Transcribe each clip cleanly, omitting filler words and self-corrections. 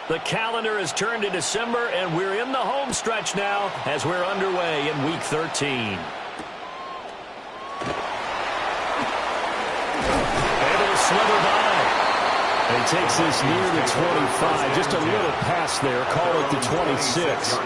The calendar has turned to December, and we're in the home stretch now as we're underway in Week 13. Able to slither by. And he takes this near the 25. Just a little pass there. Call it the 26.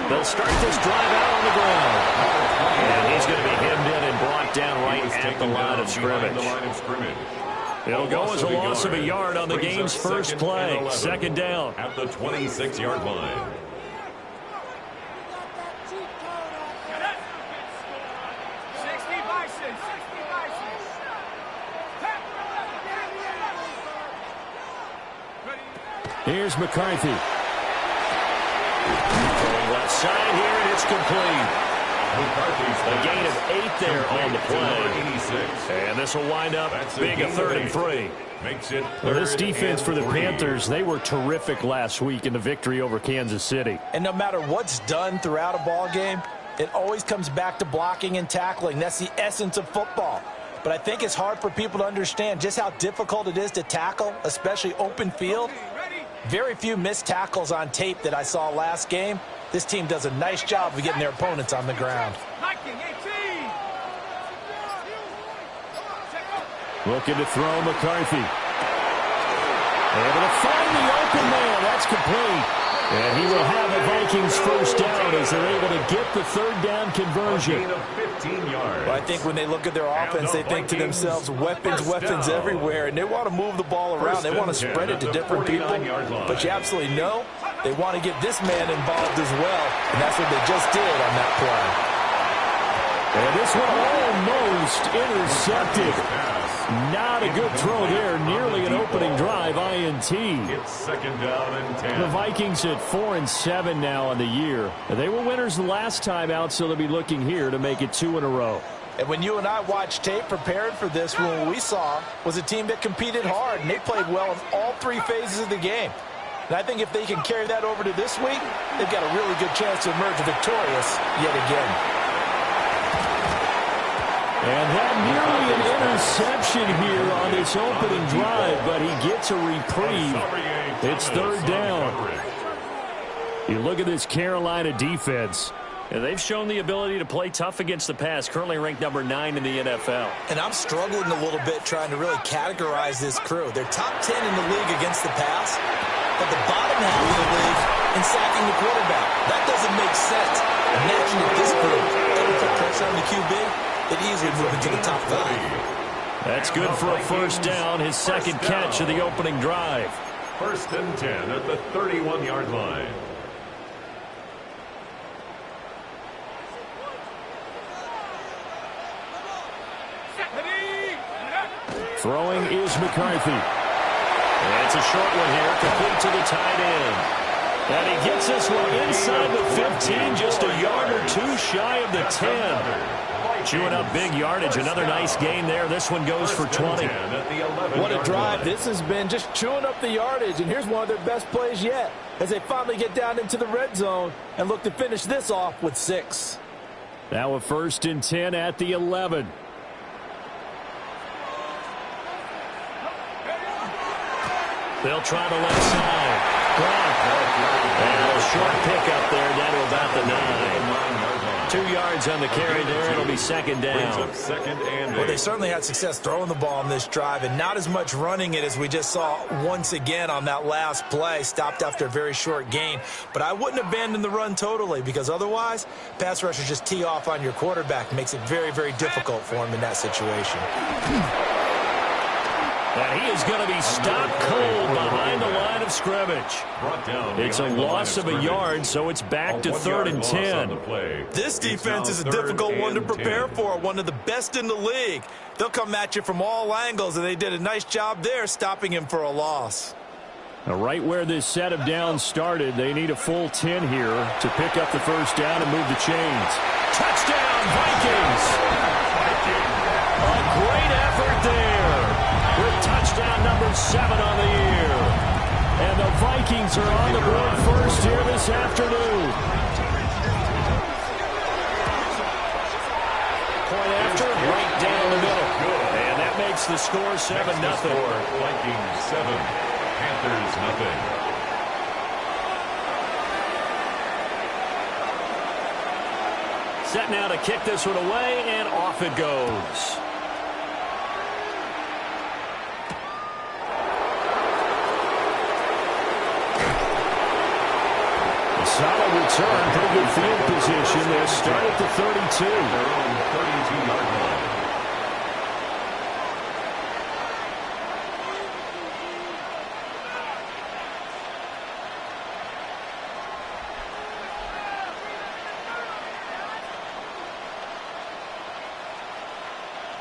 They'll start this drive out on the ground. And he's going to be hemmed in and brought down right at the line of scrimmage. It'll go as a loss of a yard on the game's first play. Second down. At the 26-yard line. Here's McCarthy. Left side here, and it's complete. A gain of 8 there on the play. And this will wind up being a 3rd and 3. Well, this defense for the Panthers, they were terrific last week in the victory over Kansas City. And no matter what's done throughout a ball game, it always comes back to blocking and tackling. That's the essence of football. But I think it's hard for people to understand just how difficult it is to tackle, especially open field. Very few missed tackles on tape that I saw last game. This team does a nice job of getting their opponents on the ground. Looking to throw McCarthy. Able to find the open man. That's complete. And he will have a Vikings first down as they're able to get the 3rd down conversion. Well, I think when they look at their offense, they think to themselves, weapons everywhere, and they want to move the ball around. They want to spread it to different people. But you absolutely know they want to get this man involved as well, and that's what they just did on that play. And this one almost intercepted. Not a good throw there. Nearly an opening drive, INT. It's 2nd down and 10. The Vikings at 4-7 now on the year. They were winners the last time out, so they'll be looking here to make it 2 in a row. And when you and I watched tape prepared for this, what we saw was a team that competed hard, and they played well in all 3 phases of the game. And I think if they can carry that over to this week, they've got a really good chance to emerge victorious yet again. And that nearly an interception here on this opening drive, but he gets a reprieve. It's 3rd down. You look at this Carolina defense. And they've shown the ability to play tough against the pass, currently ranked number 9 in the NFL. And I'm struggling a little bit trying to really categorize this crew. They're top 10 in the league against the pass, but the bottom half of the league in sacking the quarterback. That doesn't make sense. Imagine if this group doesn't put pressure on the QB. It easily move into the top 5. That's good for a first down, his second catch of the opening drive. 1st and 10 at the 31-yard line. Throwing is McCarthy. And it's a short one here, complete to the tight end. And he gets this one inside the 15, just a yard or 2 shy of the 10. Chewing up big yardage. Another nice gain there. This one goes for 20. What a drive this has been, just chewing up the yardage. And here's one of their best plays yet as they finally get down into the red zone and look to finish this off with 6. Now a 1st and 10 at the 11. They'll try the left side. And a short pickup there down to about the 9. 2 yards on the carry there. It'll be 2nd down. Well, they certainly had success throwing the ball on this drive and not as much running it as we just saw once again on that last play. Stopped after a very short gain. But I wouldn't abandon the run totally because otherwise, pass rushers just tee off on your quarterback. Makes it very, very difficult for him in that situation. And he is going to be stopped cold behind the line of scrimmage. It's a loss of a yard, so it's back to 3rd and 10. This defense is a difficult one to prepare for, one of the best in the league. They'll come at you from all angles, and they did a nice job there stopping him for a loss. Now, right where this set of downs started, they need a full 10 here to pick up the first down and move the chains. Touchdown, Vikings! 7 on the year. And the Vikings are on the board first here this afternoon. Point after, right down the middle. And that makes the score 7-0. Vikings 7, Panthers nothing. Set now to kick this one away, and off it goes. A solid return, pretty good field position. They'll start at the 32. Their own 32-yard line.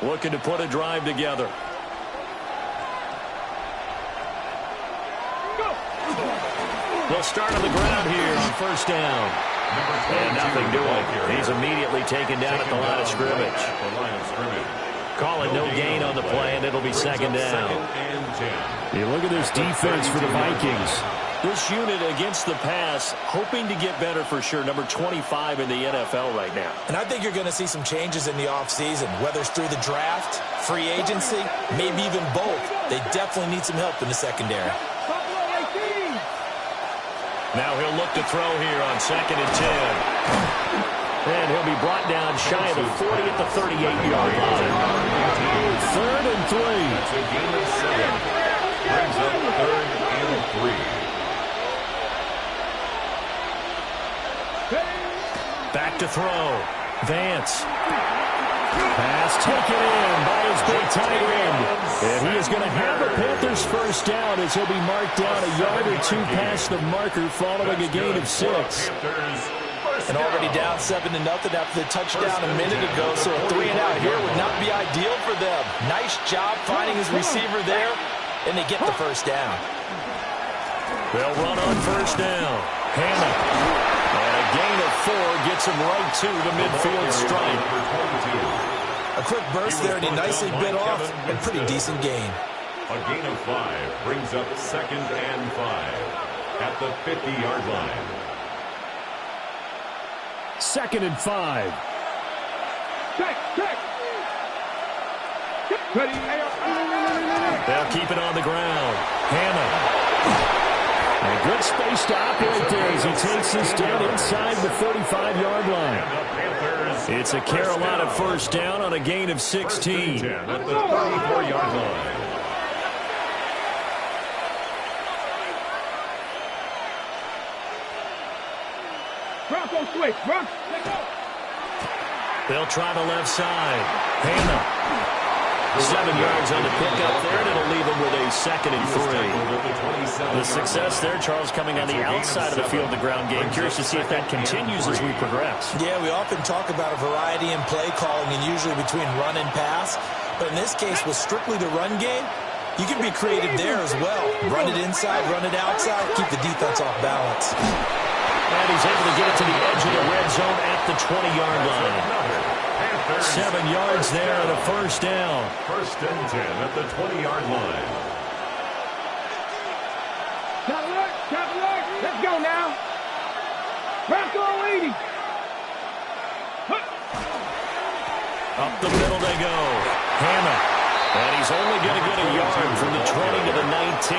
Looking to put a drive together. They'll start on the ground here on first down. And nothing doing. He's immediately taken down at the line of scrimmage. Call it no gain on the play, and it'll be second down. You look at this defense for the Vikings. This unit against the pass, hoping to get better for sure. Number 25 in the NFL right now. And I think you're going to see some changes in the offseason, whether it's through the draft, free agency, maybe even both. They definitely need some help in the secondary. Now he'll look to throw here on 2nd and 10. And he'll be brought down shy of the 40 at the 38-yard line. 3rd and 3. That's a gain of 7. Brings up 3rd and 3. Back to throw. Vance. Pass taken in by his big tight end. And he is going to have a Panthers first down as he'll be marked down a yard or two past the marker following a gain of 6. And already down 7-0 after the touchdown a minute ago, so a 3-and-out here would not be ideal for them. Nice job finding his receiver there, and they get the first down. They'll run on first down. Hannah. And a gain of 4 gets him right to the midfield stripe. A quick burst there, and he nicely bit off. A pretty decent gain. A gain of 5 brings up 2nd and 5 at the 50-yard line. 2nd and 5. They'll keep it on the ground. Hannah. And good space to operate there as he takes this down inside the 35-yard line. It's a Carolina first down on a gain of 16. At the 34-yard line. Bronco switch, Bronco. They'll try the left side. Hannah. 7 yards on the pickup there, and it'll leave him with a 2nd and 3. The success there, Charles, coming on the outside of the field, the ground game. Curious to see if that continues as we progress. Yeah, we often talk about a variety in play calling and usually between run and pass. But in this case, with strictly the run game, you can be creative there as well. Run it inside, run it outside, keep the defense off balance. And he's able to get it to the edge of the red zone at the 20-yard line. 7 yards there and a first down. 1st and 10 at the 20-yard line. Top alert, let's go now. Bronco 80. Up the middle they go. Hannah. And he's only going to get a yard from the 20 to the 19.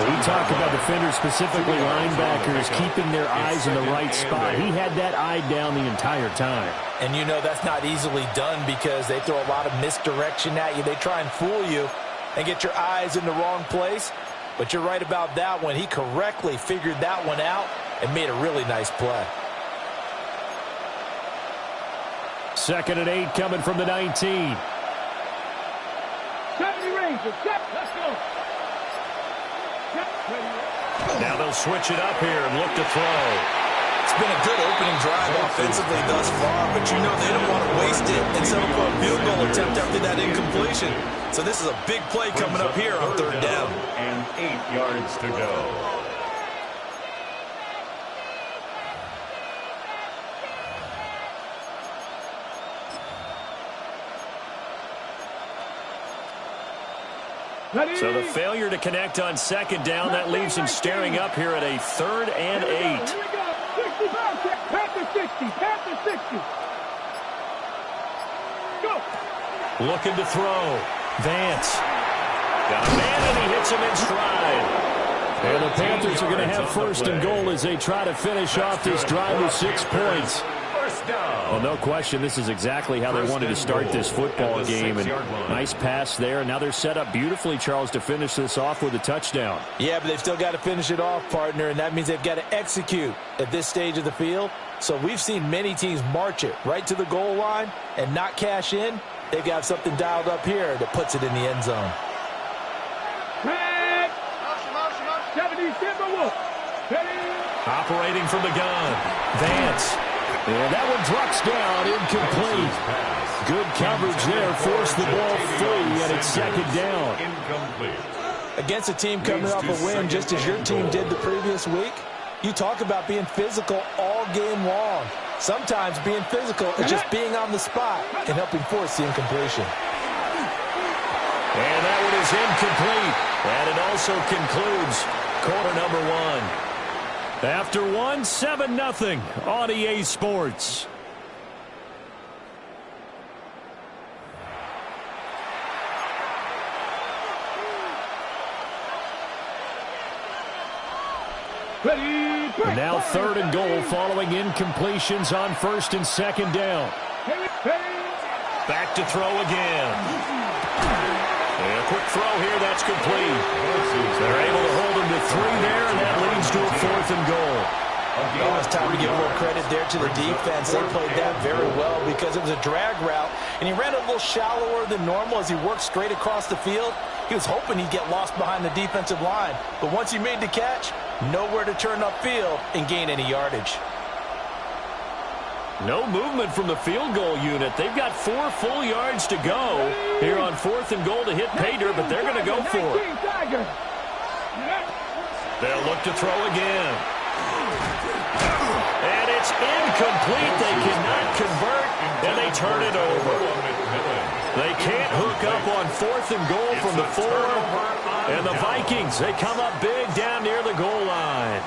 We talk about defenders, specifically linebackers, keeping their eyes in the right spot. He had that eye down the entire time. And you know that's not easily done because they throw a lot of misdirection at you. They try and fool you and get your eyes in the wrong place. But you're right about that one. He correctly figured that one out and made a really nice play. 2nd and 8 coming from the 19. Let's go. Now they'll switch it up here and look to throw. It's been a good opening drive offensively thus far, but you know they don't want to waste it and settle for a field goal attempt after that incompletion. So this is a big play coming up here on 3rd down. And 8 yards to go. So the failure to connect on second down, that leaves him staring up here at a 3rd and 8. Here we go. 60 pounds. Panther 60. Panther 60. Go. Looking to throw. Vance. Got a man, and he hits him in stride. And the Panthers are going to have 1st and goal as they try to finish off this drive with 6 points. Well, no question, this is exactly how they wanted to start this football game. And nice pass there. And now they're set up beautifully, Charles, to finish this off with a touchdown. Yeah, but they've still got to finish it off, partner, and that means they've got to execute at this stage of the field. So we've seen many teams march it right to the goal line and not cash in. They've got something dialed up here that puts it in the end zone. 70 Timberwolves. Operating from the gun. Vance. And that one drops down, incomplete. Good coverage there, forced the ball free, and it's 2nd down. Against a team coming off a win just as your team did the previous week, you talk about being physical all game long. Sometimes being physical is just being on the spot and helping force the incompletion. And that one is incomplete. And it also concludes quarter number 1. After 1, 7-0 on EA Sports. And now 3rd and goal following incompletions on 1st and 2nd down. Back to throw again. And a quick throw here, that's complete. They're able to hold him to 3 there, and that leads to a 4th and goal. Oh, it's time to give a little credit there to the defense. They played that very well because it was a drag route, and he ran a little shallower than normal as he worked straight across the field. He was hoping he'd get lost behind the defensive line, but once he made the catch, nowhere to turn upfield and gain any yardage. No movement from the field goal unit. They've got 4 full yards to go here on 4th and goal to hit pay dirt, but they're going to go for it. They'll look to throw again. And it's incomplete. They cannot convert, and they turn it over. They can't hook up on 4th and goal from the 4. And the Vikings, they come up big down near the goal line.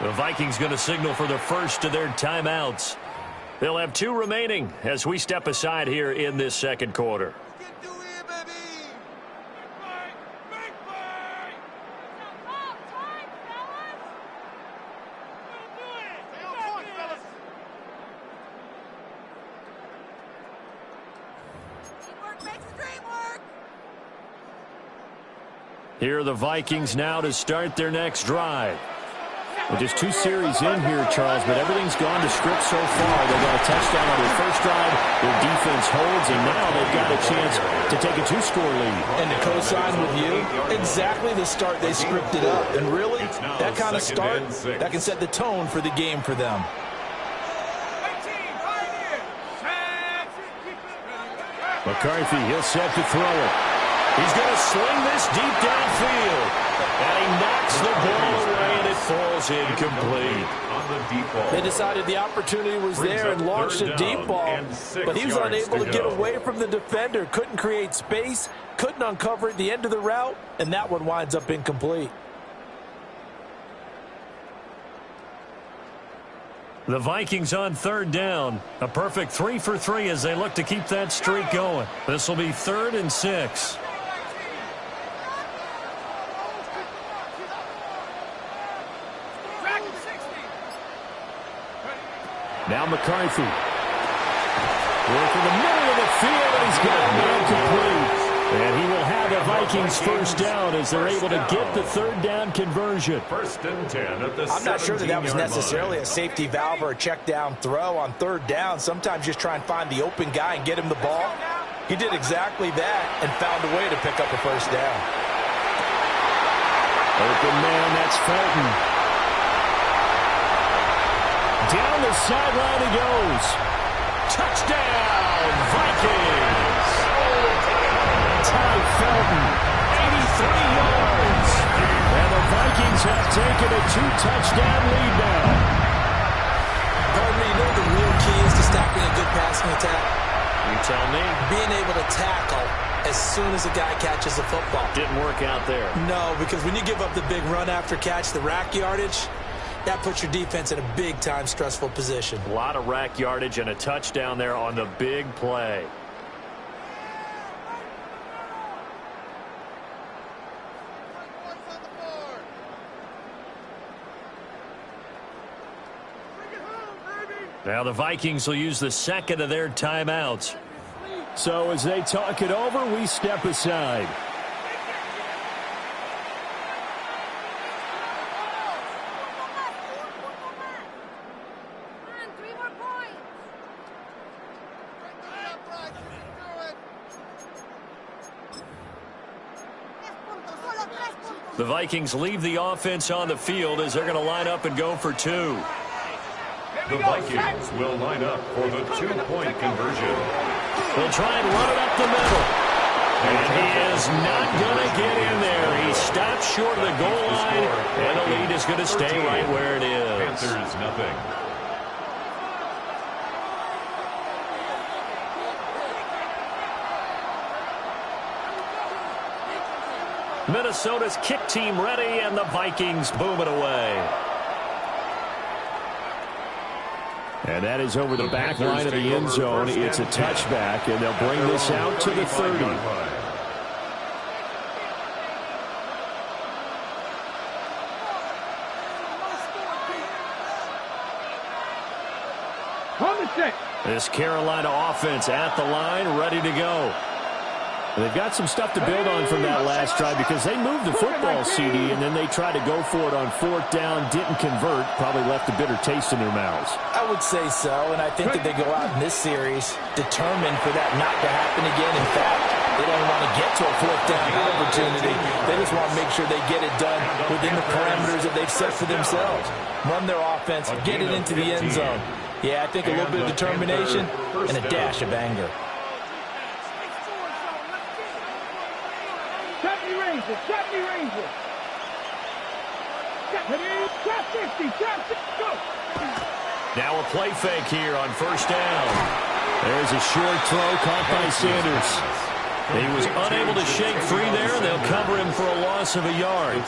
The Vikings going to signal for the first of their timeouts. They'll have 2 remaining as we step aside here in this 2nd quarter. Here are the Vikings now to start their next drive. Well, just 2 series in here, Charles, but everything's gone to script so far. They got a touchdown on their first drive. Their defense holds, and now they've got a chance to take a 2-score lead. And to co-sign with you, exactly the start they scripted up. And really, that kind of start, that can set the tone for the game for them. McCarthy, he'll set to throw it. He's going to sling this deep downfield. And he knocks the ball away, and it falls incomplete. They decided the opportunity was there and launched a deep ball, but he was unable to get away from the defender. Couldn't create space, couldn't uncover at the end of the route, and that one winds up incomplete. The Vikings on 3rd down. A perfect 3 for 3 as they look to keep that streak going. This will be 3rd and 6. Now McCarthy. Working the middle of the field, and he's got it incomplete. And he will have the Vikings first down as they're able to get the 3rd down conversion. 1st and 10 at the I'm not sure that was 17-yard necessarily line. a safety valve or a check down throw on 3rd down. Sometimes just try and find the open guy and get him the ball. He did exactly that and found a way to pick up a first down. Open man, that's Felton. Down the sideline he goes. Touchdown, Vikings! Ty Felton, 83 yards. And the Vikings have taking a 2-touchdown lead now. Pardon me, you know the real key is to stopping a good passing attack? You tell me. Being able to tackle as soon as a guy catches the football. Didn't work out there. No, because when you give up the big run after catch, the rack yardage, that puts your defense in a big-time stressful position. A lot of rack yardage and a touchdown there on the big play. Now the Vikings will use the second of their timeouts. So as they talk it over, we step aside. The Vikings leave the offense on the field as they're going to line up and go for two. The Vikings will line up for the two-point conversion. They'll try and run it up the middle. And he is not going to get in there. He stopped short of the goal line, and the lead is going to stay right where it is. Panthers, nothing. Minnesota's kick team ready, and the Vikings boom it away. And that is over the back line of the end zone. It's a touchback, and they'll bring this out to the 30. On the set. This Carolina offense at the line, ready to go. They've got some stuff to build on from that last drive because they moved the football, CD, and then they tried to go for it on fourth down, didn't convert, probably left a bitter taste in their mouths. I would say so, and I think that they go out in this series determined for that not to happen again. In fact, they don't want to get to a fourth down opportunity. They just want to make sure they get it done within the parameters that they've set for themselves. Run their offense, get it into the end zone. Yeah, I think a little bit of determination and a dash of anger. Shot me Ranger. Shot 50. Go. Now a play fake here on first down. There's a short throw caught by Sanders. He was unable to shake free there. They'll cover him for a loss of a yard.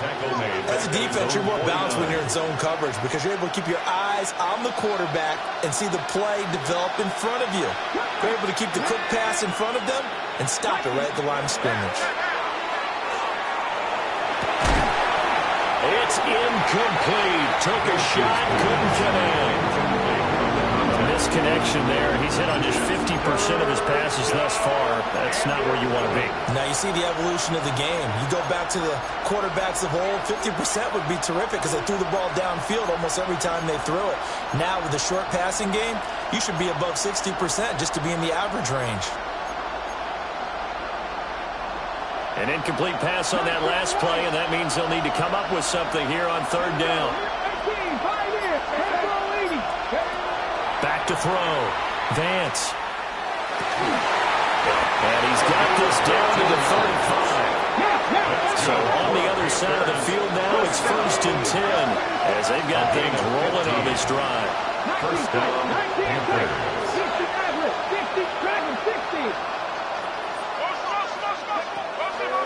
As a defense, you're more balanced when you're in zone coverage because you're able to keep your eyes on the quarterback and see the play develop in front of you. You're able to keep the quick pass in front of them and stop it right at the line of scrimmage. It's incomplete. Took a shot, couldn't connect. Misconnection there. He's hit on just 50% of his passes thus far. That's not where you want to be. Now you see the evolution of the game. You go back to the quarterbacks of old, 50% would be terrific because they threw the ball downfield almost every time they threw it. Now with the short passing game, you should be above 60% just to be in the average range. An incomplete pass on that last play, and that means they'll need to come up with something here on third down. Back to throw. Vance. And he's got this down to the 35. So on the other side of the field now, it's 1st and 10 as they've got things rolling on this drive. First down, Panthers. 60.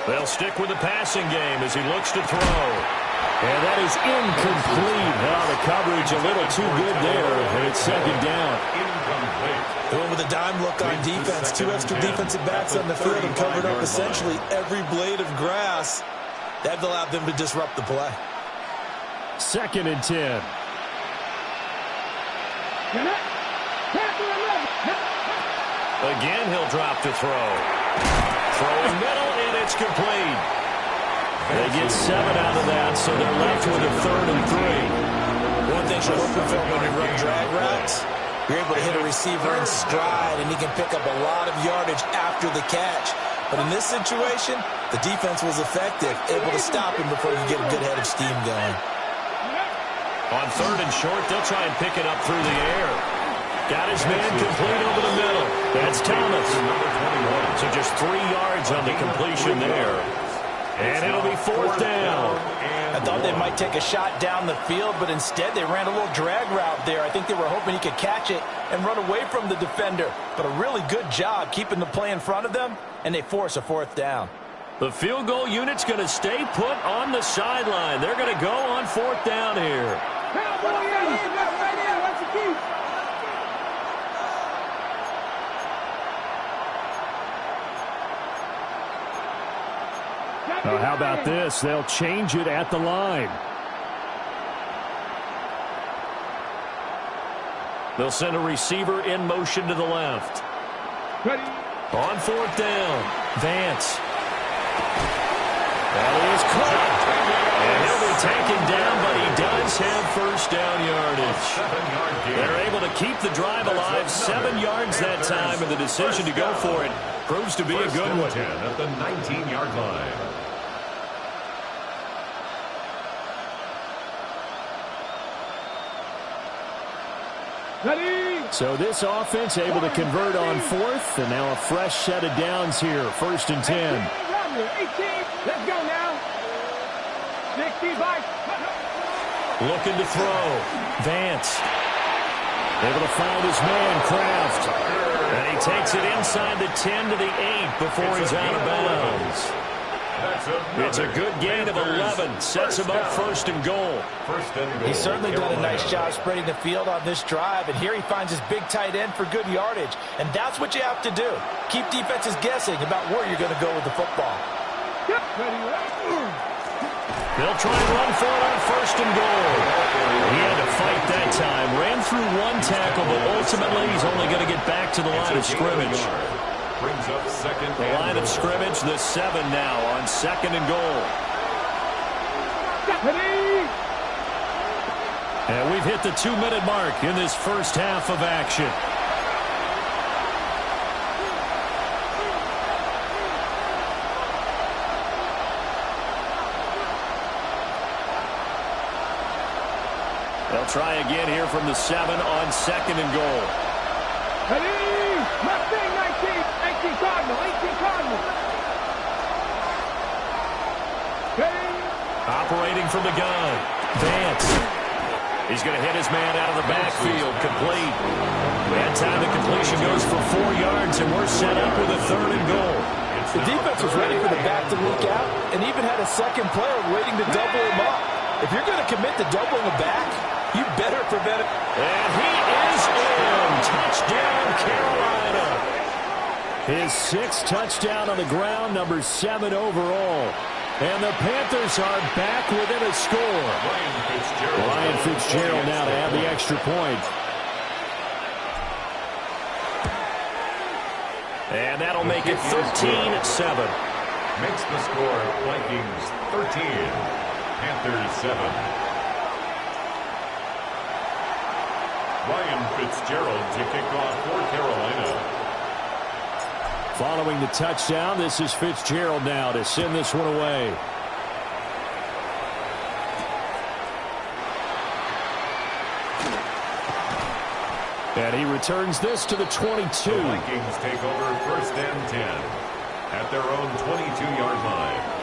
They'll stick with the passing game as he looks to throw. And that is incomplete. Now the coverage a little too good there, and it's second down. They went with a dime look on defense. 2 extra defensive backs on the field and covered up essentially every blade of grass. That allowed them to disrupt the play. 2nd and 10. Again, he'll drop to throw. Throwing middle, and it's complete. They get 7 out of that, so they're left with a 3rd and 3. One thing you're looking for when you run drag routes, you're able to hit a receiver in stride, and he can pick up a lot of yardage after the catch. But in this situation, the defense was effective, able to stop him before you get a good head of steam going. On 3rd and short, they'll try and pick it up through the air. Got his man complete over the middle. That's Thomas. So just 3 yards on the completion there. And it'll be fourth down. I thought they might take a shot down the field, but instead they ran a little drag route there. I think they were hoping he could catch it and run away from the defender. But a really good job keeping the play in front of them, and they force a fourth down. The field goal unit's going to stay put on the sideline. They're going to go on fourth down here. Now, how about this? They'll change it at the line. They'll send a receiver in motion to the left. Ready. On fourth down, Vance. That is caught. And he'll be taken down, but he does have first down yardage. They're able to keep the drive alive, 7 yards that time, and the decision to go for it proves to be a good one. 10 at the 19-yard line. Ready. So this offense able to convert on fourth, and now a fresh set of downs here, first and 10. 18, let's go now. 65. Looking to throw. Vance. Able to find his man, Kraft. And he takes it inside the 10 to the 8 before he's out of bounds. It's a good gain of 11. Sets him up first and goal. He's certainly done a nice job spreading the field on this drive, and here he finds his big tight end for good yardage. And that's what you have to do. Keep defenses guessing about where you're going to go with the football. They'll try and run for it on first and goal. He had to fight that time. Ran through one tackle, but ultimately he's only going to get back to the line of scrimmage. Brings up second. The line of scrimmage, the 7 now on second and goal. And we've hit the 2-minute mark in this first half of action. They'll try again here from the 7 on second and goal. Ready. Mustang 19 Cardinal. 18 Cardinal. Ready. Operating from the gun. Vance. He's going to hit his man out of the backfield. Complete. That time the completion goes for 4 yards, and we're set up with a third and goal. The defense was ready for the back to leak out and even had a second player waiting to double him up. If you're going to commit to doubling the back, you better prevent it. And he is in. Touchdown, Carolina. His 6th touchdown on the ground, number 7 overall. And the Panthers are back within a score. Ryan Fitzgerald now to have the extra point. And that'll make it 13-7. Makes the score Vikings 13, Panthers 7. Ryan Fitzgerald to kick off for Carolina. Following the touchdown, this is Fitzgerald now to send this one away. And he returns this to the 22. The Vikings take over first and 10 at their own 22-yard line.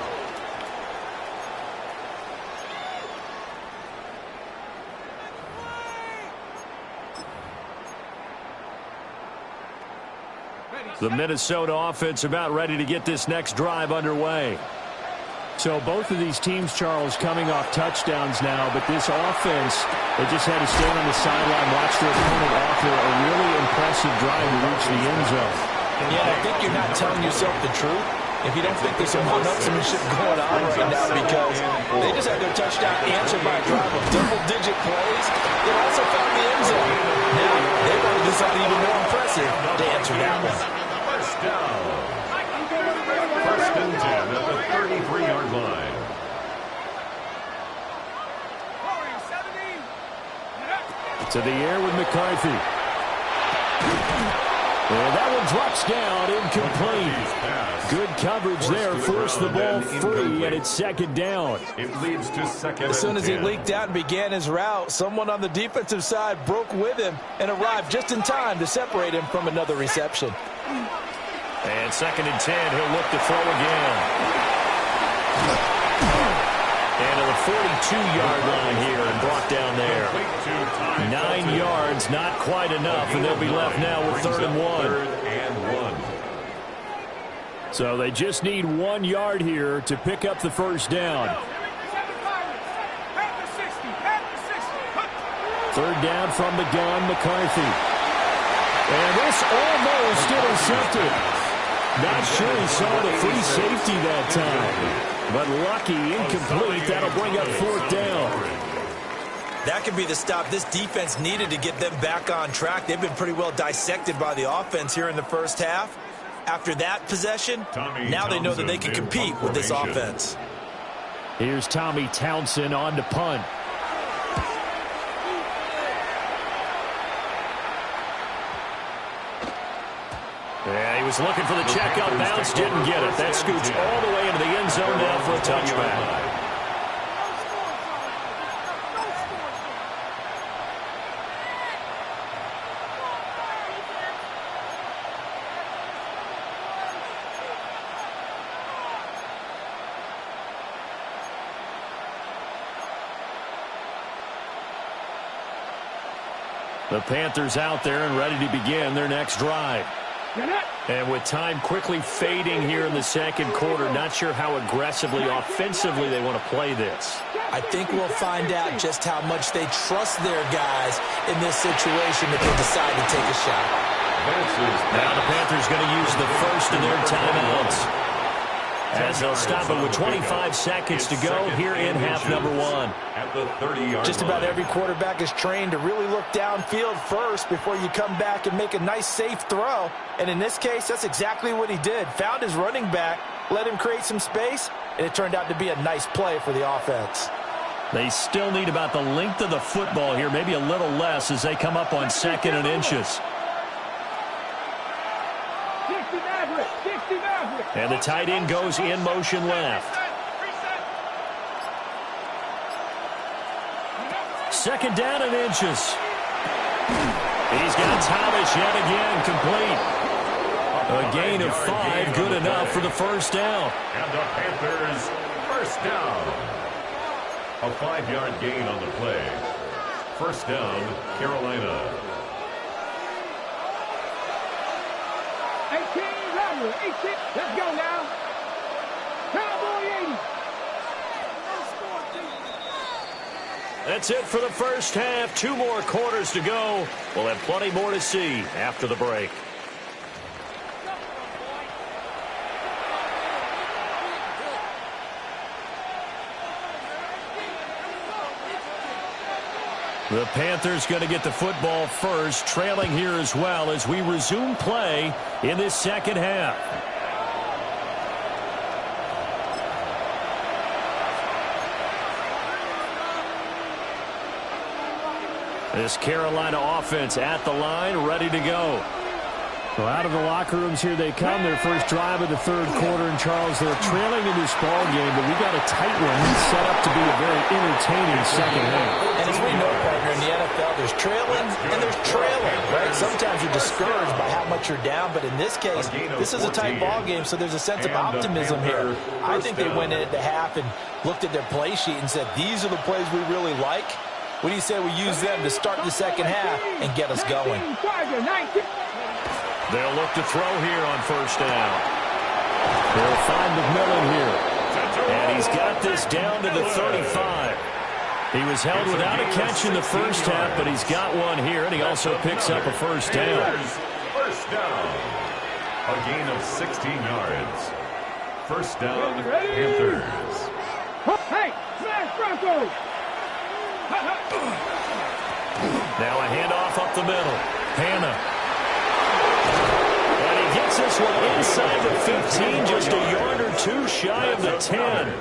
The Minnesota offense about ready to get this next drive underway. So both of these teams, Charles, coming off touchdowns now, but this offense, they just had to stand on the sideline, watch their opponent offer a really impressive drive to reach the end zone. Yeah, I think you're not telling yourself the truth if you don't think there's some one-upsmanship going on right now, because they just had their touchdown answered by a drive of double-digit plays. They also found the end zone. Now they want to do something even more impressive to answer that one. First down. First and 10 at the 33-yard line. To the air with McCarthy. And that one drops down, incomplete. Good coverage there, forced the ball free, and it's second down. It leads to second and 10. As soon as he leaked out and began his route, someone on the defensive side broke with him and arrived just in time to separate him from another reception. And second and 10, he'll look to throw again. 42-yard line here and brought down there. 9 yards, not quite enough, and they'll be left now with 3rd and 1. So they just need 1 yard here to pick up the first down. 3rd down from the gun, McCarthy. And this almost intercepted. Not sure he saw the free safety that time. But lucky, incomplete. That'll bring up 4th down. That could be the stop this defense needed to get them back on track. They've been pretty well dissected by the offense here in the first half. After that possession, now they know that they can compete with this offense. Here's Tommy Townsend on to punt. Yeah, he was looking for the check up bounce, didn't get it. That scoots all the way into the end zone now for a touchback. The Panthers out there and ready to begin their next drive. And with time quickly fading here in the second quarter, not sure how aggressively, offensively they want to play this. I think we'll find out just how much they trust their guys in this situation if they decide to take a shot. Now the Panthers going to use the first of their timeouts, as they'll stop it with 25 seconds to go here in half number 1. Just about every quarterback is trained to really look downfield first before you come back and make a nice, safe throw. And in this case, that's exactly what he did. Found his running back, let him create some space, and it turned out to be a nice play for the offense. They still need about the length of the football here, maybe a little less as they come up on 2nd and inches. And the tight end goes in motion left. 2nd down and inches. He's got Thomas yet again complete. A gain of 5, good enough for the first down. And the Panthers first down. A 5-yard gain on the play. First down, Carolina. 18, let's go now. Cowboy 80. That's it for the first half. 2 more quarters to go. We'll have plenty more to see after the break. The Panthers going to get the football first, trailing here as well as we resume play in this second half. This Carolina offense at the line, ready to go. Well, out of the locker rooms here they come. Their first drive of the 3rd quarter. And, Charles, they're trailing in this ball game, but we got a tight one set up to be a very entertaining second half. And as we know, partner, in the NFL, there's trailing and there's trailing, right? Sometimes you're discouraged by how much you're down, but in this case, this is a tight ball game, so there's a sense of optimism here. I think they went into half and looked at their play sheet and said, these are the plays we really like. What do you say we use them to start the second half and get us going? They'll look to throw here on first down. They'll find McMillan here. And he's got this down to the 35. He was held without a catch in the first half, but he's got one here, and he also picks up a first down. First down. A gain of 16 yards. First down, Panthers. Hey, smash Broncos! Now a handoff up the middle. Hannah. And he gets this one inside the 15, just a yard or 2 shy of the 10.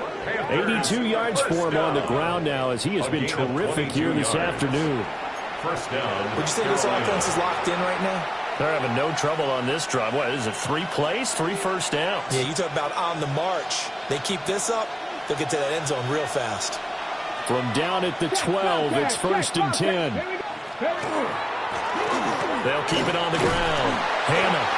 82 yards for him on the ground now as he has been terrific here this afternoon. First down. Would you say this offense is locked in right now? They're having no trouble on this drive. What is it, 3 plays, 3 first downs? Yeah, you talk about on the march. They keep this up, they'll get to that end zone real fast. From down at the 12, it's 1st and 10. They'll keep it on the ground. Hannah.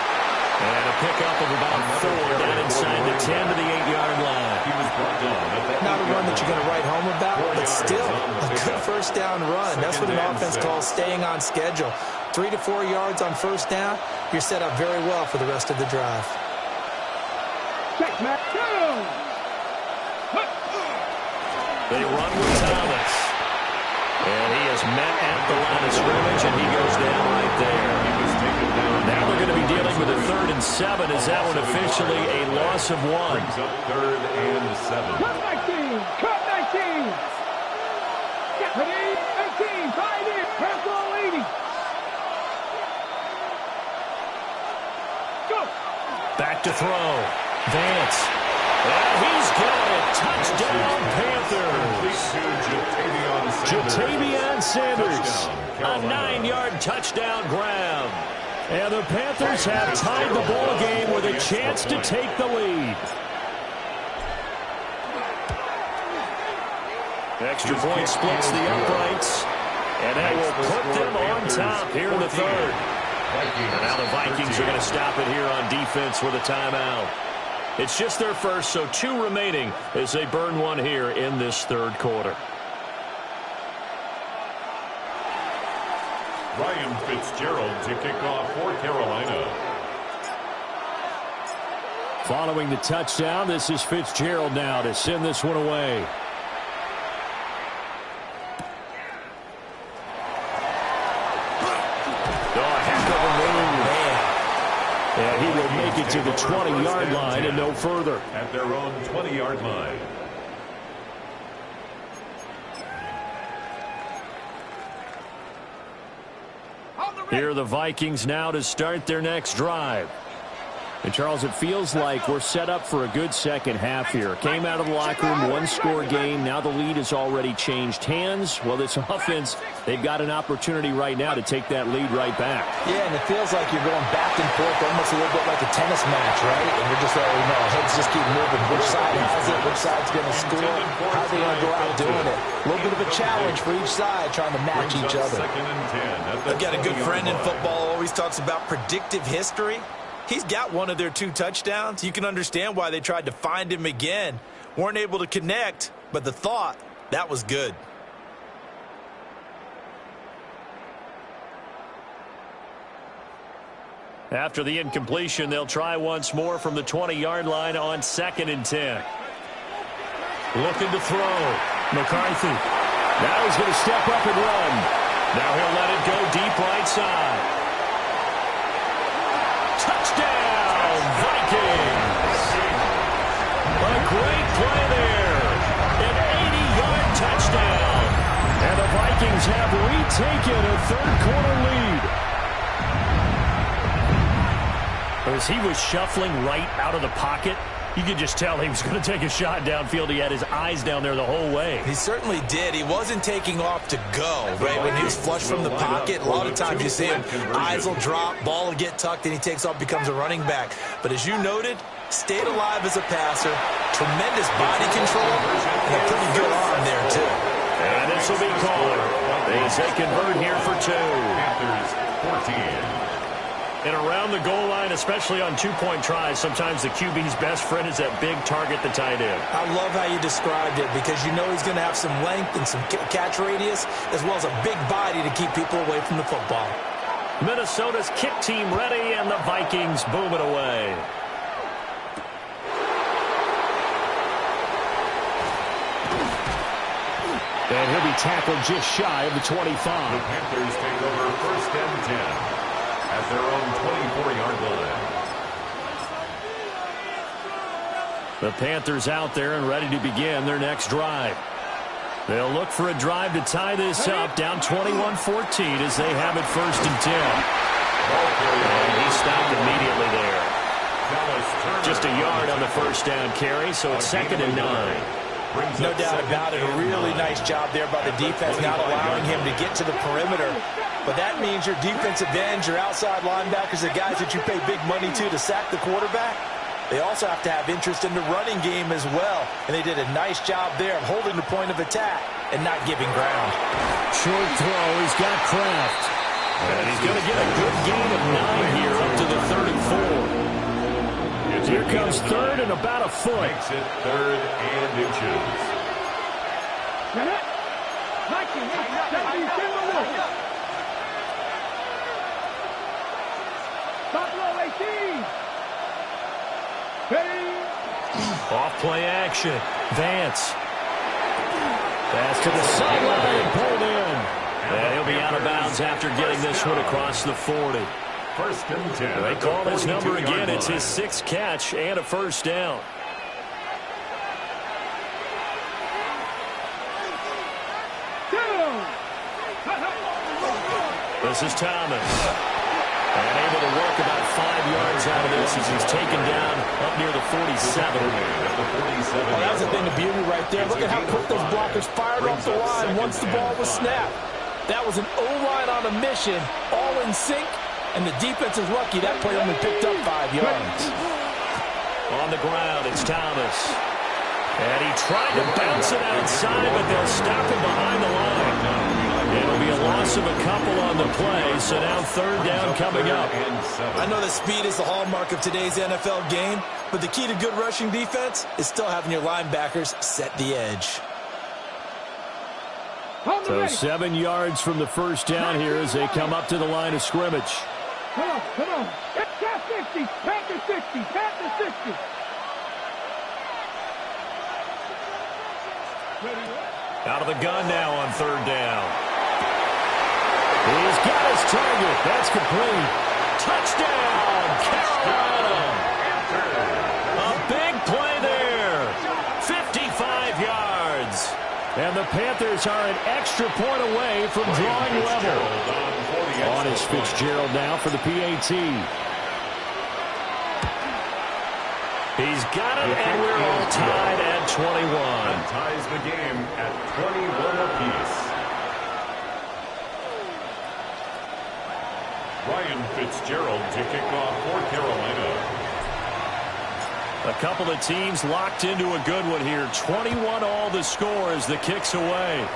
And a pickup of about 4 down inside the 10 to the 8-yard line. He was brought down at the Not a run that you're going to write home about, but still a good first down run. That's what an offense calls staying on schedule. 3 to 4 yards on first down, you're set up very well for the rest of the drive. Check, Matt. They run with Thomas. And he is met at the line of scrimmage, and he goes down right there. Now they're going to be dealing with a 3rd and 7. Is that one officially a loss of 1? Brings up 3rd and 7. Cut 19. Cut 19. Ready? 18. 5 in. Pass ball 80. Go. Back to throw. Vance. And he's got it. Touchdown, Panthers. Jatavion Sanders. A 9-yard touchdown grab. And the Panthers have tied the ball game with a chance to take the lead. Extra point splits the uprights. And that will put them on top here in the 3rd. And now the Vikings are going to stop it here on defense with a timeout. It's just their first, so 2 remaining as they burn 1 here in this 3rd quarter. Ryan Fitzgerald to kick off for Carolina. Following the touchdown, this is Fitzgerald now to send this one away. And he will make it to the 20-yard line and no further. At their own 20-yard line. Here are the Vikings now to start their next drive. And, Charles, it feels like we're set up for a good second half here. Came out of the locker room, 1-score game. Now the lead has already changed hands. Well, this offense, they've got an opportunity right now to take that lead right back. Yeah, and it feels like you're going back and forth almost a little bit like a tennis match, right? And we're just, heads just keep moving. Which side has it? Which side's going to score? How are they going to go out doing it? A little bit of a challenge for each side trying to match each other. I've got a good friend in football who always talks about predictive history. He's got one of their 2 touchdowns. You can understand why they tried to find him again. Weren't able to connect, but the thought, that was good. After the incompletion, they'll try once more from the 20-yard line on 2nd and 10. Looking to throw. McCarthy. Now he's going to step up and run. Now he'll let it go deep right side. Touchdown, Vikings! A great play there. An 80-yard touchdown. And the Vikings have retaken a 3rd quarter lead. As he was shuffling right out of the pocket, you could just tell he was going to take a shot downfield. He had his eyes down there the whole way. He certainly did. He wasn't taking off to go, right? When he was flush from the pocket, a lot of times you see him, eyes will drop, ball will get tucked, and he takes off, becomes a running back. But as you noted, stayed alive as a passer, tremendous body control, and a pretty good arm there, too. And this will be called as they convert here for 2. Panthers 14. And around the goal line, especially on 2-point tries, sometimes the QB's best friend is that big target, the tight end. I love how you described it because you know he's going to have some length and some catch radius as well as a big body to keep people away from the football. Minnesota's kick team ready, and the Vikings boom it away. And he'll be tackled just shy of the 25. The Panthers take over 1st and 10. At their own 24-yard line. The Panthers out there and ready to begin their next drive. They'll look for a drive to tie this up, down 21-14 as they have it 1st and 10. And he stopped immediately there. Just a yard on the 1st down carry, so it's 2nd and 9. No doubt about it. A really nice job there by the defense, not allowing him to get to the perimeter. But that means your defensive ends, your outside linebackers, the guys that you pay big money to sack the quarterback, they also have to have interest in the running game as well. And they did a nice job there of holding the point of attack and not giving ground. Short throw. He's got Kraft. And he's going to get a good gain of 9 here up to the 34. Here comes 3rd and about a foot. Makes it 3rd and inches. Get it? Vikings, 70-1. Buffalo 18. Ready? Off play action. Vance. Pass to the sideline. Pulled in. And he'll be out of bounds after getting this one across the 40. First and 10. They call his number again. It's his 6th catch and a first down. This is Thomas. And able to work about 5 yards out of this as he's taken down up near the 47. Well, that's the thing, the beauty right there. Look at how quick those blockers fired off the line once the ball was snapped. That was an O-line on a mission, all in sync, and the defense is lucky that play only picked up 5 yards. On the ground, it's Thomas. And he tried to bounce it outside, but they'll stop him behind the line. It'll be a loss of a couple on the play, so now third down coming up. I know that speed is the hallmark of today's NFL game, but the key to good rushing defense is still having your linebackers set the edge. So 7 yards from the first down here as they come up to the line of scrimmage. Come on. Cat 60, Panther 60, Panther 60. Out of the gun now on third down. He's got his target. That's complete. Touchdown, Carolina. A big play there. 55 yards. And the Panthers are an extra point away from drawing level. On is Fitzgerald now for the PAT. He's got it, and we're all tied at 21. That ties the game at 21 apiece. Ryan Fitzgerald to kick off for Carolina. A couple of teams locked into a good one here. 21 all the score as the kick's away.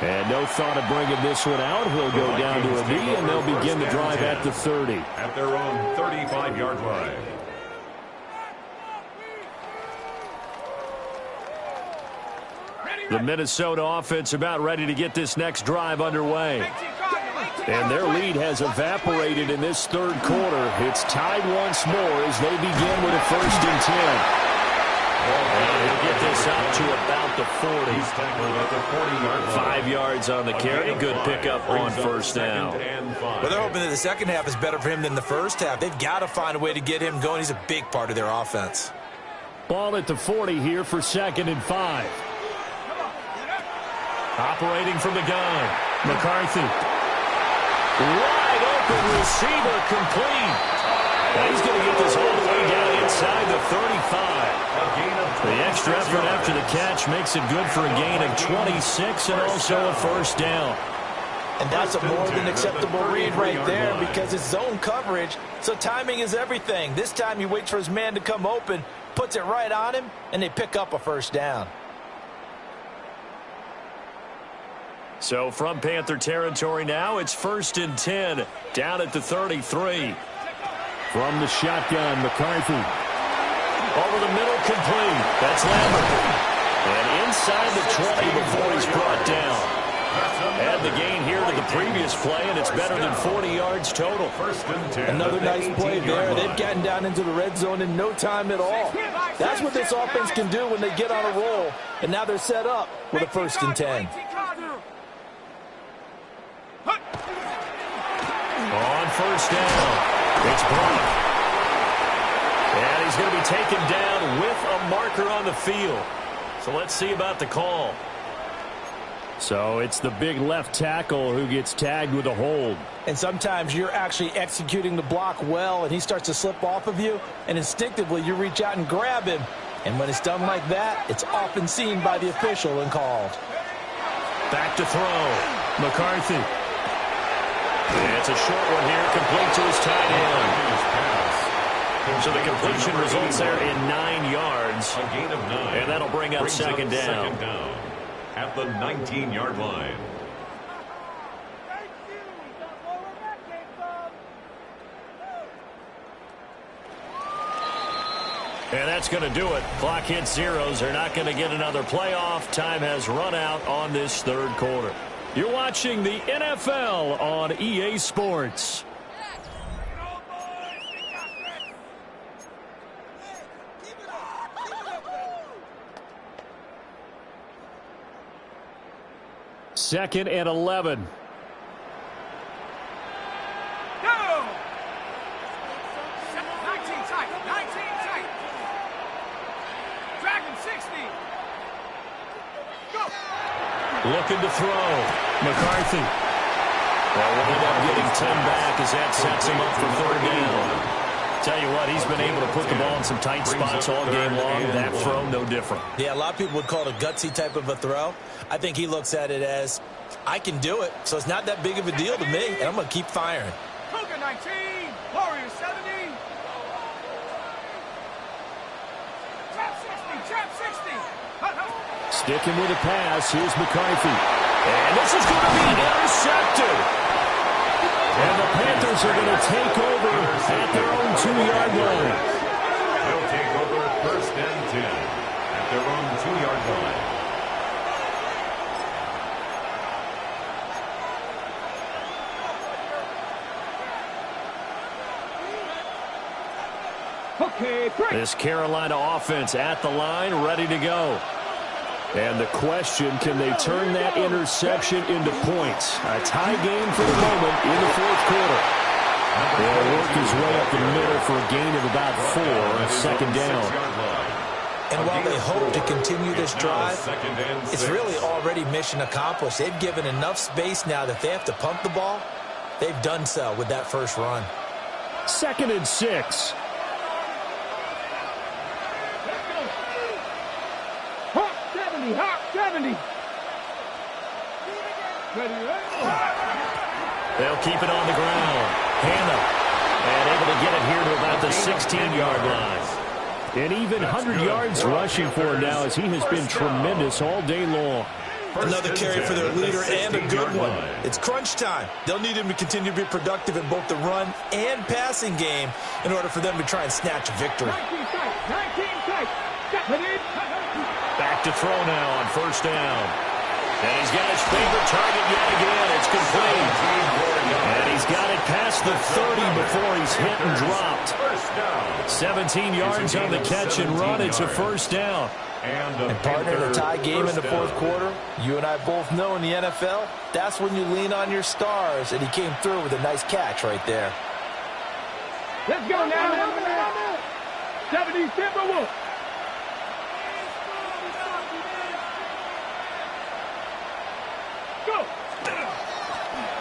And no thought of bringing this one out. He'll go down to a knee, and they'll begin the drive at the 30. At their own 35-yard line. The Minnesota offense about ready to get this next drive underway. And their lead has evaporated in this third quarter. It's tied once more as they begin with a 1st and 10. And he'll get this up to about the 40. He's tackled at the 40-yard line. 5 yards on the carry. Good pickup on first down. Well, they're hoping that the second half is better for him than the first half. They've got to find a way to get him going. He's a big part of their offense. Ball at the 40 here for 2nd and 5. Operating from the gun. McCarthy. Wide open receiver complete. And he's going to get this all the way down inside the 35. The extra effort after the catch makes it good for a gain of 26 and also a first down. And that's a more than acceptable read right there because it's zone coverage, so timing is everything. This time he waits for his man to come open, puts it right on him, and they pick up a first down. So from Panther territory now, it's 1st and 10 down at the 33. From the shotgun, McCarthy. Over the middle, complete. That's Lambert. And inside the 20 before he's brought down. Add the gain here to the previous play, and it's better than 40 yards total. 1st and 10. Another nice play there. They've gotten down into the red zone in no time at all. That's what this offense can do when they get on a roll. And now they're set up with a 1st and 10. On first down, it's Brock. And he's going to be taken down with a marker on the field. So let's see about the call. So it's the big left tackle who gets tagged with a hold. And sometimes you're actually executing the block well, and he starts to slip off of you, and instinctively you reach out and grab him. And when it's done like that, it's often seen by the official and called. Back to throw. McCarthy. It's a short one here, complete to his tight end. So the completion results there in 9 yards. A gain of 9. And that'll bring up second down. At the 19-yard line. And that's going to do it. Clock hits zeros. They're not going to get another playoff. Time has run out on this third quarter. You're watching the NFL on EA Sports. Second and 11. Looking to throw. McCarthy. Well, we'll end up getting 10 back as that sets him up for third down. Tell you what, he's been able to put the ball in some tight spots all game long. That throw, no different. Yeah, a lot of people would call it a gutsy type of a throw. I think he looks at it as, I can do it, so it's not that big of a deal to me, and I'm going to keep firing. Cougar 19, Warriors 70. Trap 60, trap 60. Sticking with a pass. Here's McCarthy. And this is going to be intercepted. And the Panthers are going to take over at their own 2-yard line. They'll take over first and 10 at their own 2-yard line. Okay, break. This Carolina offense at the line, ready to go. And the question, can they turn that interception into points? A tie game for the moment in the fourth quarter. They'll work his way up the middle for a gain of about 4, second down. And while they hope to continue this drive, it's really already mission accomplished. They've given enough space now that they have to pump the ball. They've done so with that first run. 2nd and 6. Hawk 70. They'll keep it on the ground. Hannah. And able to get it here to about the 16-yard line. And even 100 yards rushing for him now as he has been tremendous all day long. Another carry for their leader and a good one. It's crunch time. They'll need him to continue to be productive in both the run and passing game in order for them to try and snatch a victory. 19 tight. Back to throw now on first down. And he's got his favorite target yet again. It's complete. And he's got it past the 30 before he's hit and dropped. 17 yards on the catch and run. It's a first down. And partner, in a tie game in the fourth quarter, you and I both know in the NFL, that's when you lean on your stars. And he came through with a nice catch right there. Let's go now. 70 Timberwolves.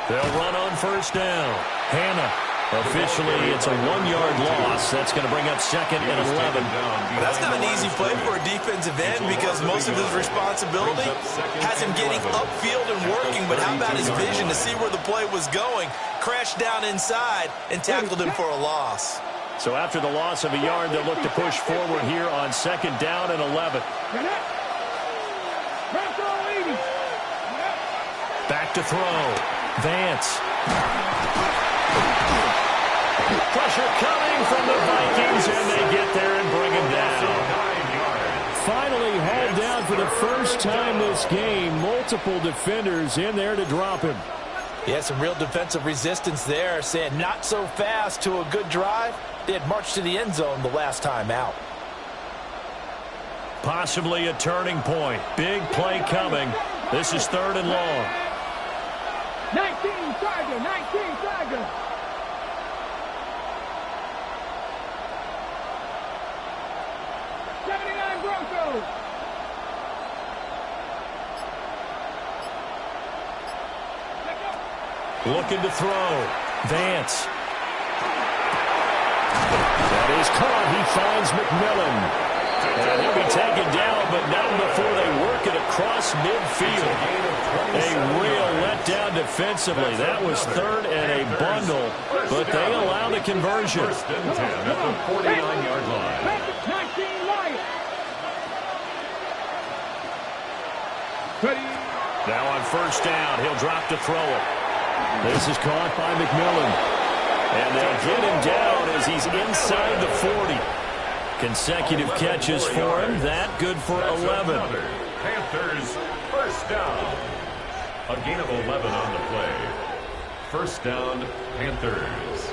They'll run on first down. Hannah. Officially, it's a 1-yard loss. That's going to bring up 2nd and 11. That's not an easy play for a defensive end because most of his responsibility has him getting upfield and working. But how about his vision to see where the play was going? Crashed down inside and tackled him for a loss. So after the loss of a yard, they'll look to push forward here on 2nd down and 11. Back to throw. Vance. Pressure coming from the Vikings, and they get there and bring him down. Finally hauled down for the first time this game. Multiple defenders in there to drop him. Yeah, some real defensive resistance there, saying not so fast to a good drive. They had marched to the end zone the last time out. Possibly a turning point. Big play coming. This is 3rd and long. 19 Tiger. 79 Broncos. Looking to throw. Vance. That is caught. He finds McMillan. And he'll be taken down, but not before they work it across midfield. A real letdown defensively. That was 3rd and a bundle, but they allow the conversion. First and 10 at the 49-yard line. 19 Lions. Now on first down, he'll drop to throw it. This is caught by McMillan. And they'll get him down as he's inside the 40. Consecutive catches for him. That good for 11. Panthers first down. A gain of 11 on the play. First down, Panthers.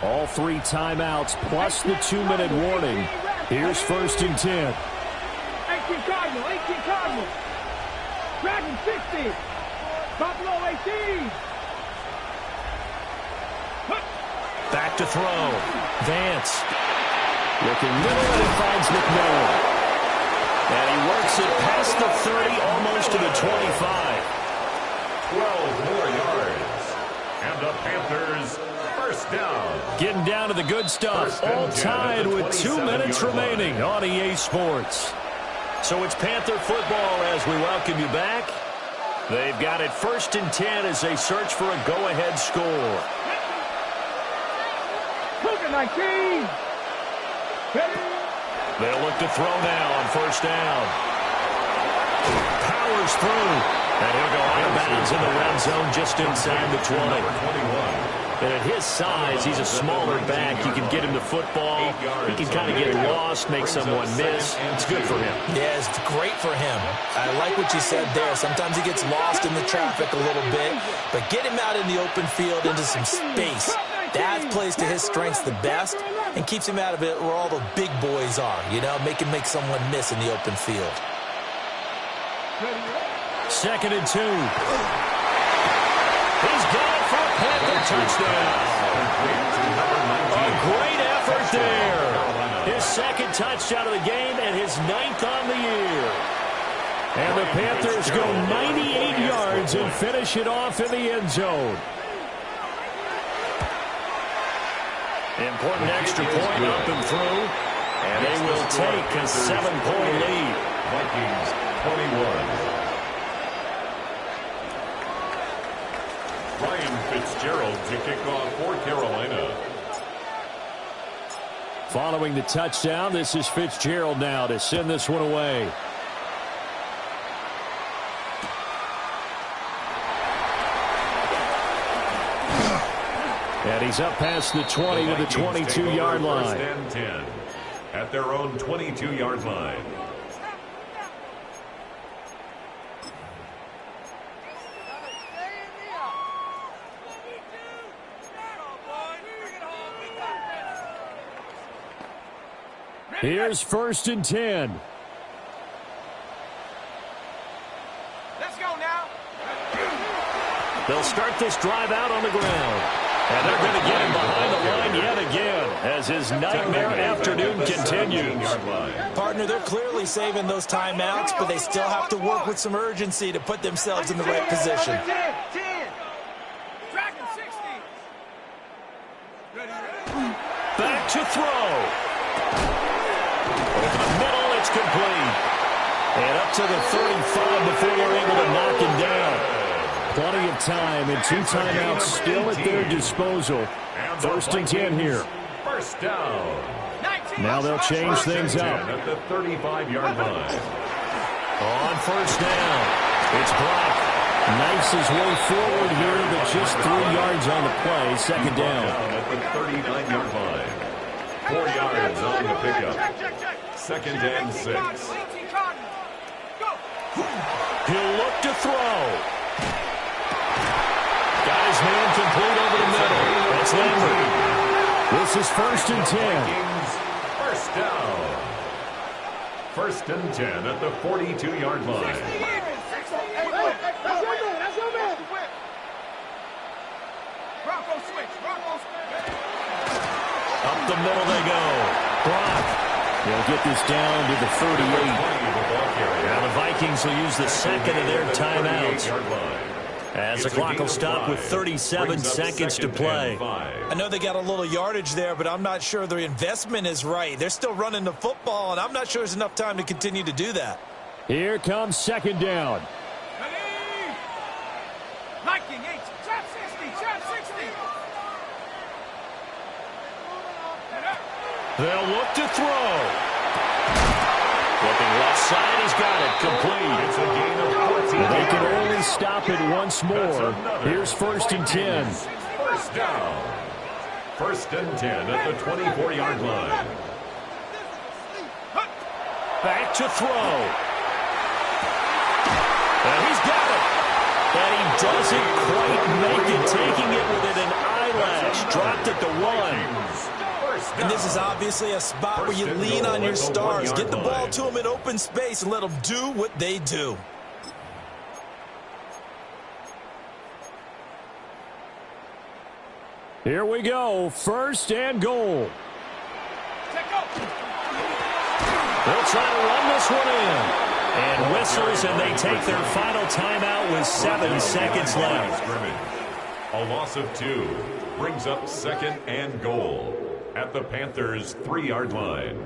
All 3 timeouts plus the 2-minute warning. Here's first and 10. 18 Cardinal, 18 Cardinal. Dragon 60. Buffalo 18. Back to throw. Vance. Looking middle, and it finds McMillan. And he works it past the 30, almost to the 25. 12 more yards. And the Panthers first down. Getting down to the good stuff. All tied with 2 minutes remaining on EA Sports. So it's Panther football as we welcome you back. They've got it first and 10 as they search for a go-ahead score. 19. They'll look to throw now on first down. Powers through. And he'll go out of bounds in the red zone just inside the 20. And at his size, he's a smaller back. You can get him the football. He can kind of get lost, make someone miss. It's good for him. Yeah, it's great for him. I like what you said there. Sometimes he gets lost in the traffic a little bit. But get him out in the open field into some space. That plays to his strengths the best and keeps him out of it where all the big boys are, you know, make him make someone miss in the open field. Second and 2. He's got it for a Panther touchdown. A great effort there. His second touchdown of the game and his 9th on the year. And the Panthers go 98 yards and finish it off in the end zone. Important extra point up and through. And they will take a 7-point lead. Vikings 21. Ryan Fitzgerald to kick off for Carolina. Following the touchdown, this is Fitzgerald now to send this one away. And he's up past the 20 to the 22-yard line. First and 10 at their own 22-yard line. Here's first and 10. Let's go now. They'll start this drive out on the ground. And they're going to get him behind the line yet again as his nightmare afternoon continues. Partner, they're clearly saving those timeouts, but they still have to work with some urgency to put themselves in the right position. 10. Dragon 60. Back to throw. Over the middle, it's complete. And up to the 35 before they're able to knock him down. Plenty of time and 2 timeouts still at their disposal. First and 10 here. First down. Now they'll change things up. At the 35-yard line. On first down, it's Brock. Knifes his way forward here, but just 3 yards on the play. Second down. At the 39-yard line. 4 yards on the pickup. Second and 6. He'll look to throw. Got his man complete over the middle. That's Lambert. This is first and 10. First down. First and 10 at the 42-yard line. Up the middle they go. Brock. They'll get this down to the 38. Now the Vikings will use the second of their timeouts. As the clock will stop with 37 seconds to play. I know they got a little yardage there, but I'm not sure their investment is right. They're still running the football, and I'm not sure there's enough time to continue to do that. Here comes second down. Liking 8, trap 60, trap 60. They'll look to throw. Looking left side, he's got it complete. It's a gain of 14. They can only stop it once more. Here's first and 10. First down. First and 10 at the 24-yard line. Back to throw. And he's got it. And he doesn't quite make it, taking it within an eyelash. Dropped at the 1. And this is obviously a spot where you lean on your stars. Get the ball to them in open space and let them do what they do. Here we go. First and goal. They'll try to run this one in. And whistles, and they take their final timeout with 7 seconds left. A loss of 2 brings up second and goal at the Panthers' 3-yard line.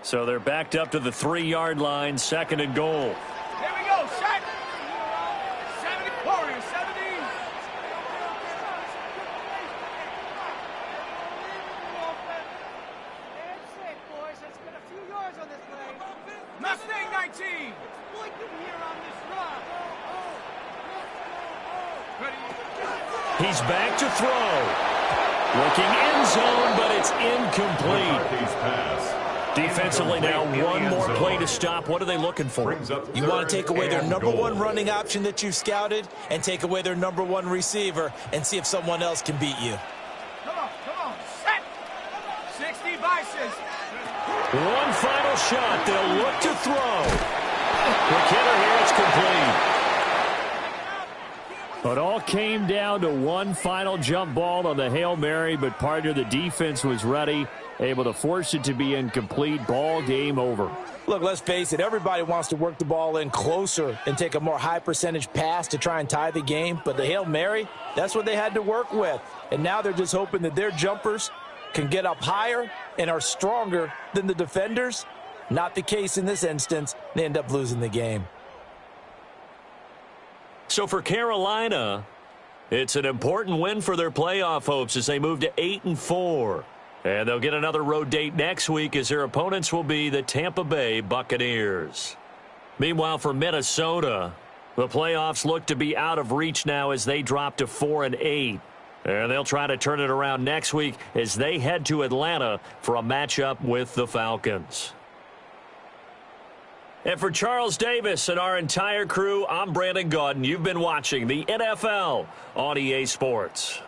So they're backed up to the 3-yard line, second and goal. Here we go, set. 70, 40, 70. Mustang 19. He's back to throw. Looking end zone, but it's incomplete. Defensively now, one more play to stop. What are they looking for? You want to take away their number 1 running option that you've scouted and take away their number 1 receiver and see if someone else can beat you. Come on, set. 60 vices. One final shot. They'll look to throw. The hitter here, it's complete. It all came down to one final jump ball on the Hail Mary, but part of the defense was ready, able to force it to be incomplete. Ball game over. Look, let's face it, everybody wants to work the ball in closer and take a more high percentage pass to try and tie the game, but the Hail Mary, that's what they had to work with. And now they're just hoping that their jumpers can get up higher and are stronger than the defenders. Not the case in this instance. They end up losing the game. So for Carolina, it's an important win for their playoff hopes as they move to 8-4. And they'll get another road date next week as their opponents will be the Tampa Bay Buccaneers. Meanwhile, for Minnesota, the playoffs look to be out of reach now as they drop to 4-8. And they'll try to turn it around next week as they head to Atlanta for a matchup with the Falcons. And for Charles Davis and our entire crew, I'm Brandon Gaudin. You've been watching the NFL on EA Sports.